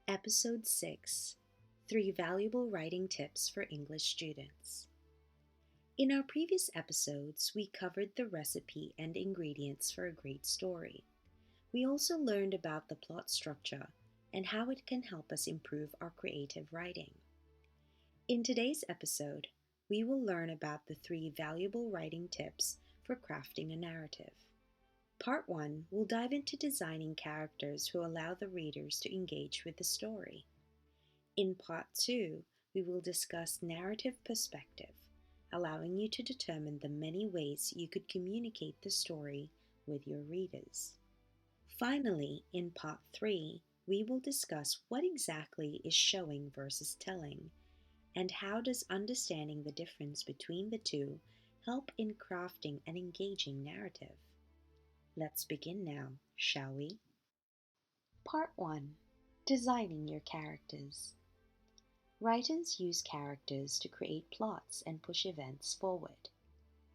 Episode 6 3 Valuable Writing Tips for English Students. In our previous episodes, we covered the recipe and ingredients for a great story. We also learned about the plot structure and how it can help us improve our creative writing. In today's episode, we will learn about the 3 valuable writing tips for crafting a narrative. Part 1 will dive into designing characters who allow the readers to engage with the story. In Part 2, we will discuss narrative perspective, allowing you to determine the many ways you could communicate the story with your readers. Finally, in Part 3, we will discuss what exactly is showing versus telling, and how does understanding the difference between the two help in crafting an engaging narrative. Let's begin now, shall we? Part 1. Designing your characters. Writers use characters to create plots and push events forward.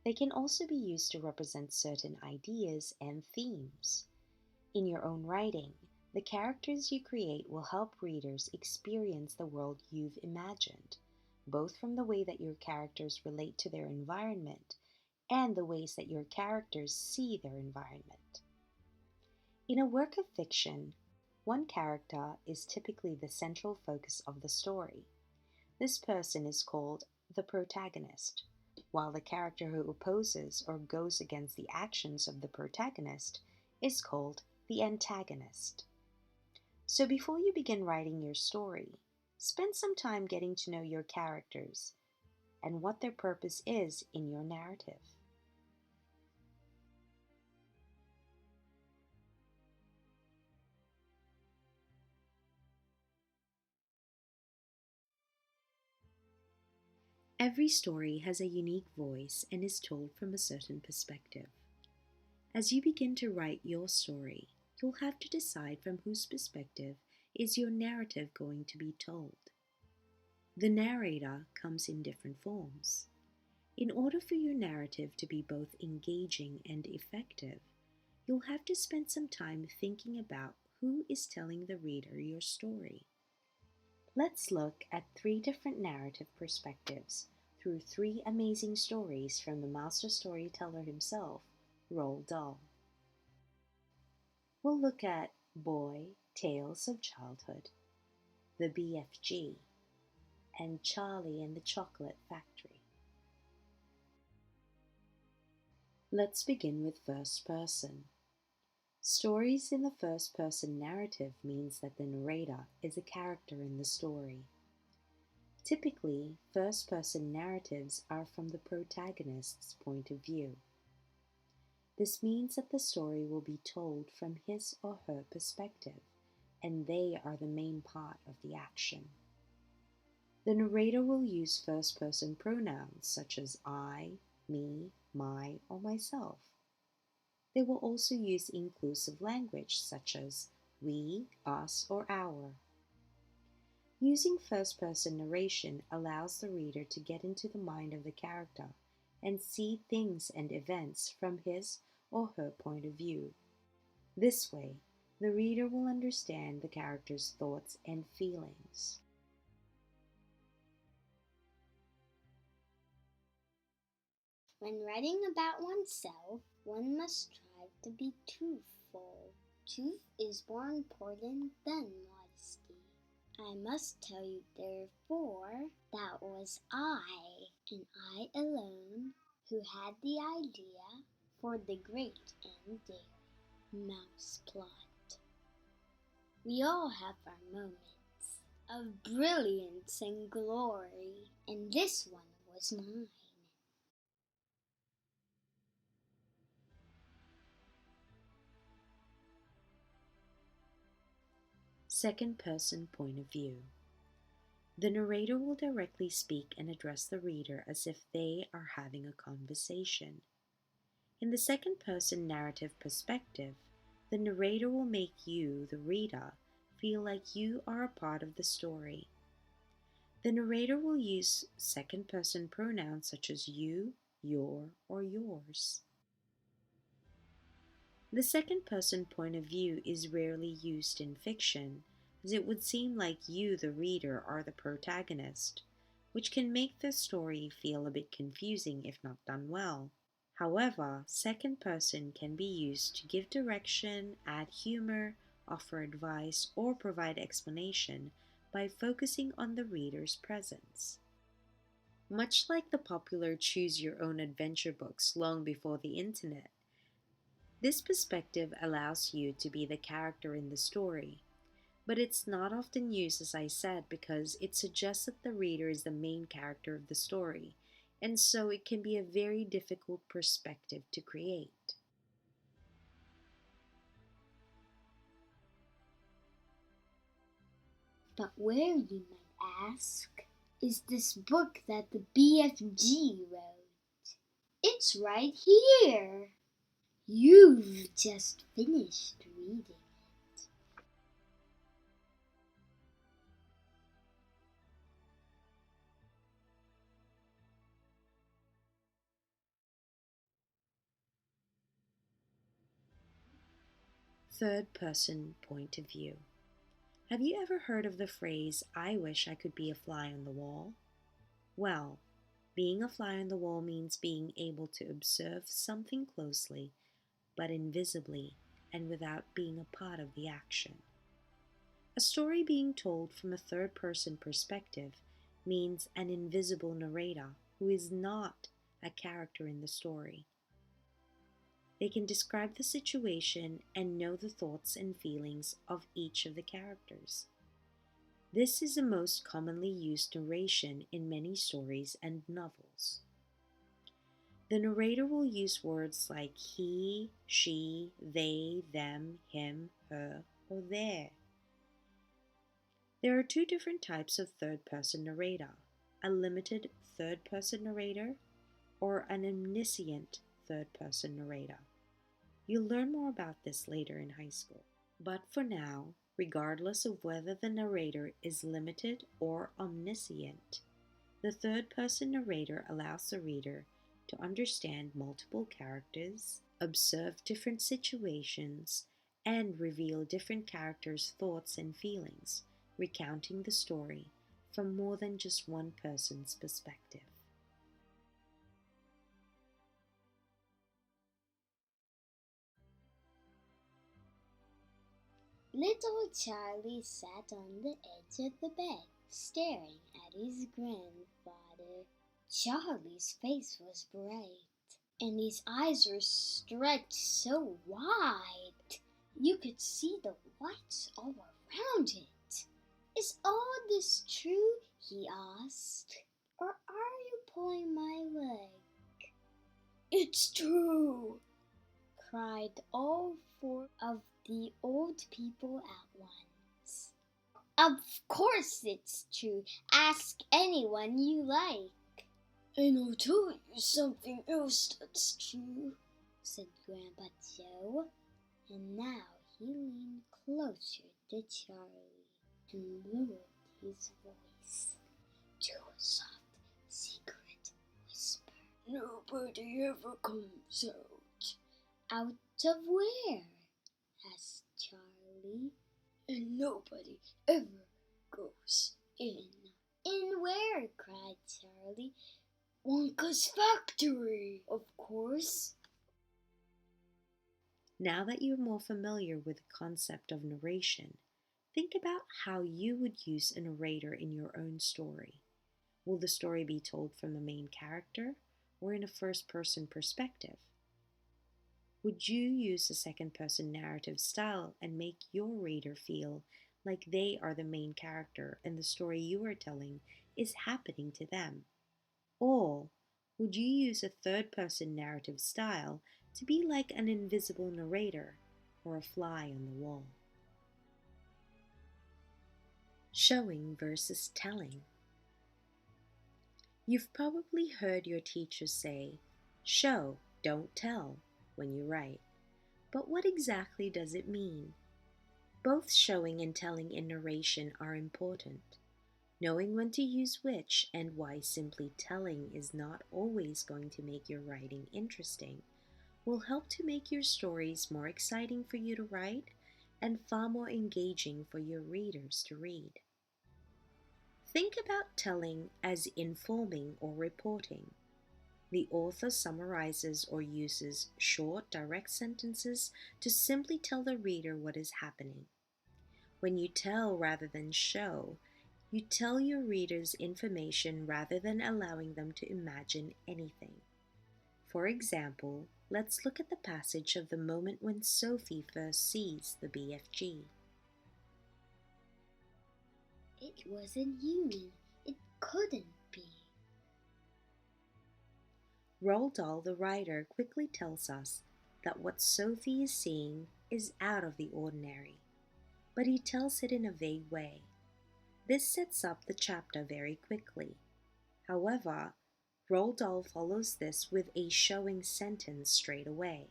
They can also be used to represent certain ideas and themes. In your own writing, the characters you create will help readers experience the world you've imagined, both from the way that your characters relate to their environment and the ways that your characters see their environment. In a work of fiction, one character is typically the central focus of the story. This person is called the protagonist, while the character who opposes or goes against the actions of the protagonist is called the antagonist. So before you begin writing your story, spend some time getting to know your characters and what their purpose is in your narrative. Every story has a unique voice and is told from a certain perspective. As you begin to write your story, you'll have to decide from whose perspective is your narrative going to be told. The narrator comes in different forms. In order for your narrative to be both engaging and effective, you'll have to spend some time thinking about who is telling the reader your story. Let's look at 3 different narrative perspectives through 3 amazing stories from the master storyteller himself, Roald Dahl. We'll look at Boy, Tales of Childhood, The BFG, and Charlie and the Chocolate Factory. Let's begin with first person. Stories in the first person narrative means that the narrator is a character in the story. Typically, first person narratives are from the protagonist's point of view. This means that the story will be told from his or her perspective, and they are the main part of the action. The narrator will use first person pronouns such as I, me, my, or myself. They will also use inclusive language such as we, us, or our. Using first-person narration allows the reader to get into the mind of the character and see things and events from his or her point of view. This way, the reader will understand the character's thoughts and feelings. When writing about oneself, one must strive to be truthful. Truth is more important than modesty. I must tell you, therefore, that was I, and I alone, who had the idea for the great and daring mouse plot. We all have our moments of brilliance and glory, and this one was mine. Second person point of view. The narrator will directly speak and address the reader as if they are having a conversation. In the second person narrative perspective, the narrator will make you, the reader, feel like you are a part of the story. The narrator will use second person pronouns such as you, your, or yours. The second person point of view is rarely used in fiction, as it would seem like you, the reader, are the protagonist, which can make the story feel a bit confusing if not done well. However, second person can be used to give direction, add humor, offer advice, or provide explanation by focusing on the reader's presence. Much like the popular choose your own adventure books long before the internet, this perspective allows you to be the character in the story. But it's not often used, as I said, because it suggests that the reader is the main character of the story, and so it can be a very difficult perspective to create. But where, you might ask, is this book that the BFG wrote? It's right here. You've just finished reading it. Third person point of view. Have you ever heard of the phrase, "I wish I could be a fly on the wall"? Well, being a fly on the wall means being able to observe something closely, but invisibly and without being a part of the action. A story being told from a third person perspective means an invisible narrator who is not a character in the story. They can describe the situation and know the thoughts and feelings of each of the characters. This is the most commonly used narration in many stories and novels. The narrator will use words like he, she, they, them, him, her, or their. There are two different types of third-person narrator: a limited third-person narrator or an omniscient third-person narrator. You'll learn more about this later in high school. But for now, regardless of whether the narrator is limited or omniscient, the third-person narrator allows the reader to understand multiple characters, observe different situations, and reveal different characters' thoughts and feelings, recounting the story from more than just one person's perspective. Little Charlie sat on the edge of the bed, staring at his grandfather. Charlie's face was bright, and his eyes were stretched so wide you could see the whites all around it. Is all this true? He asked. Or are you pulling my leg? It's true, cried all four of the old people at once. Of course it's true. Ask anyone you like. And I'll tell you something else that's true, said Grandpa Joe. And now he leaned closer to Charlie and lowered his voice to a soft, secret whisper. Nobody ever comes out. Out of where? Asked Charlie. And nobody ever goes in. In where? Cried Charlie. Wonka's factory, of course. Now that you're more familiar with the concept of narration, think about how you would use a narrator in your own story. Will the story be told from the main character or in a first-person perspective? Would you use a second-person narrative style and make your reader feel like they are the main character and the story you are telling is happening to them? Or would you use a third-person narrative style to be like an invisible narrator or a fly on the wall? Showing versus telling. You've probably heard your teacher say, "Show, don't tell," when you write. But what exactly does it mean? Both showing and telling in narration are important. Knowing when to use which and why simply telling is not always going to make your writing interesting will help to make your stories more exciting for you to write and far more engaging for your readers to read. Think about telling as informing or reporting. The author summarizes or uses short, direct sentences to simply tell the reader what is happening. When you tell rather than show, you tell your readers information rather than allowing them to imagine anything. For example, let's look at the passage of the moment when Sophie first sees the BFG. It wasn't human. It couldn't be. Roald Dahl, the writer, quickly tells us that what Sophie is seeing is out of the ordinary, but he tells it in a vague way. This sets up the chapter very quickly. However, Roald Dahl follows this with a showing sentence straight away.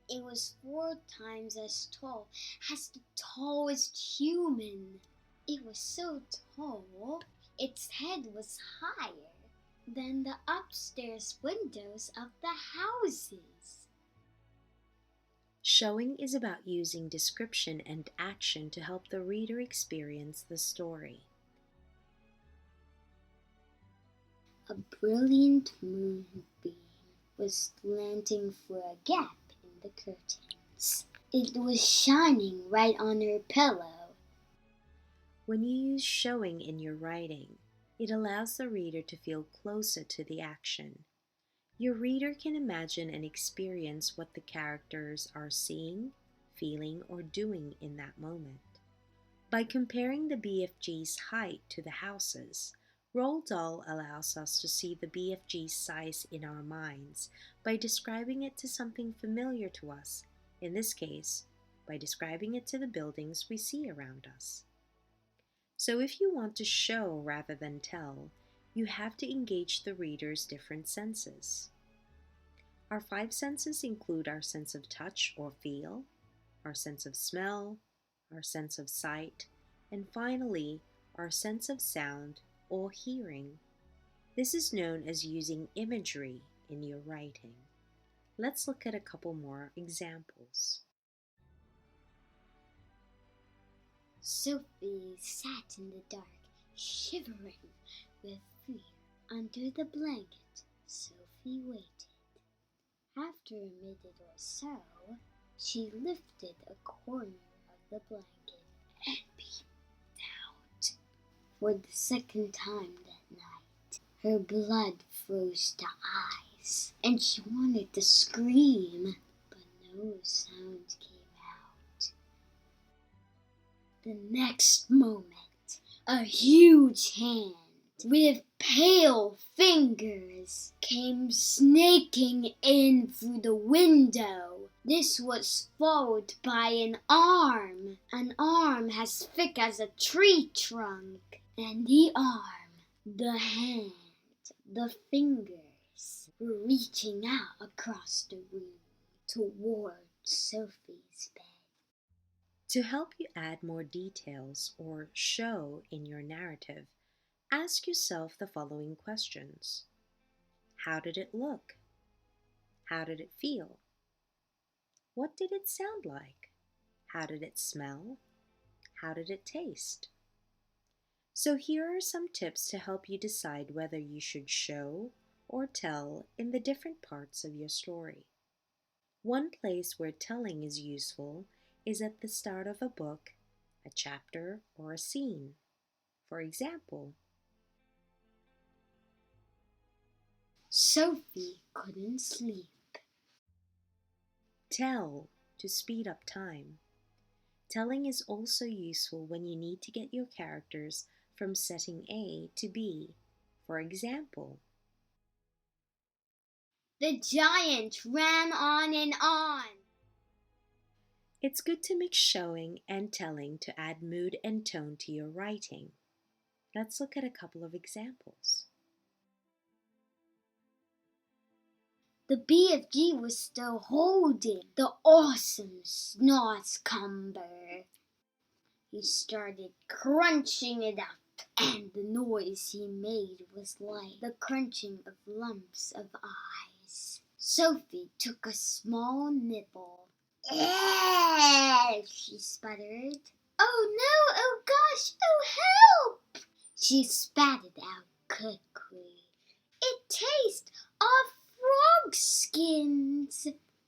It was 4 times as tall as the tallest human. It was so tall, its head was higher than the upstairs windows of the houses. Showing is about using description and action to help the reader experience the story. A brilliant moonbeam was slanting through a gap in the curtains. It was shining right on her pillow. When you use showing in your writing, it allows the reader to feel closer to the action. Your reader can imagine and experience what the characters are seeing, feeling, or doing in that moment. By comparing the BFG's height to the houses, Roald Dahl allows us to see the BFG's size in our minds by describing it to something familiar to us, in this case, by describing it to the buildings we see around us. So if you want to show rather than tell, you have to engage the reader's different senses. Our 5 senses include our sense of touch or feel, our sense of smell, our sense of sight, and finally, our sense of sound or hearing. This is known as using imagery in your writing. Let's look at a couple more examples. Sophie sat in the dark, shivering with fear. Under the blanket, Sophie waited. After a minute or so, she lifted a corner of the blanket and peeped out. For the second time that night, her blood froze to eyes, and she wanted to scream, but no sound came out. The next moment, a huge hand with pale fingers came snaking in through the window. This was followed by an arm as thick as a tree trunk, and the arm, the hand, the fingers were reaching out across the room toward Sophie's bed. To help you add more details or show in your narrative, ask yourself the following questions. How did it look? How did it feel? What did it sound like? How did it smell? How did it taste? So here are some tips to help you decide whether you should show or tell in the different parts of your story. One place where telling is useful is at the start of a book, a chapter, or a scene. For example, Sophie couldn't sleep. tell to speed up time. Telling is also useful when you need to get your characters from setting A to B. For example, The giant ran on and on. it's good to mix showing and telling to add mood and tone to your writing. Let's look at a couple of examples. The BFG was still holding the awesome Snozzcumber. He started crunching it up, and the noise he made was like the crunching of lumps of ice. Sophie took a small nibble. She sputtered. Oh no! Oh gosh! Oh help! She spat it out quickly. It tastes of frog skins,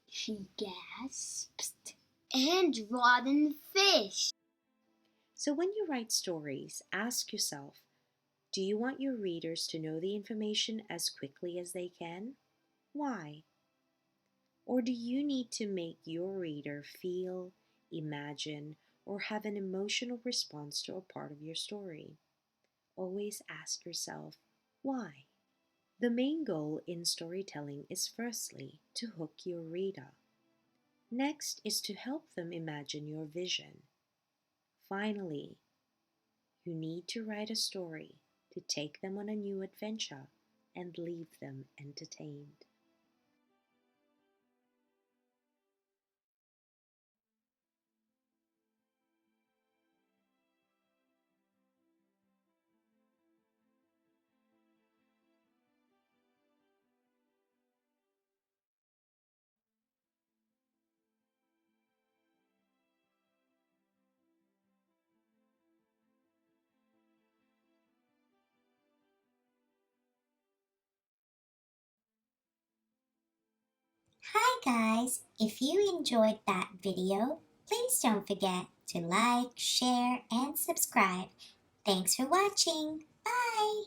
she gasped, and rotten fish. So when you write stories, ask yourself, do you want your readers to know the information as quickly as they can? Why? Or do you need to make your reader feel, imagine, or have an emotional response to a part of your story? Always ask yourself, why? The main goal in storytelling is firstly to hook your reader. Next is to help them imagine your vision. Finally, you need to write a story to take them on a new adventure and leave them entertained. Hi guys, if you enjoyed that video, please don't forget to like, share, and subscribe. Thanks for watching. Bye!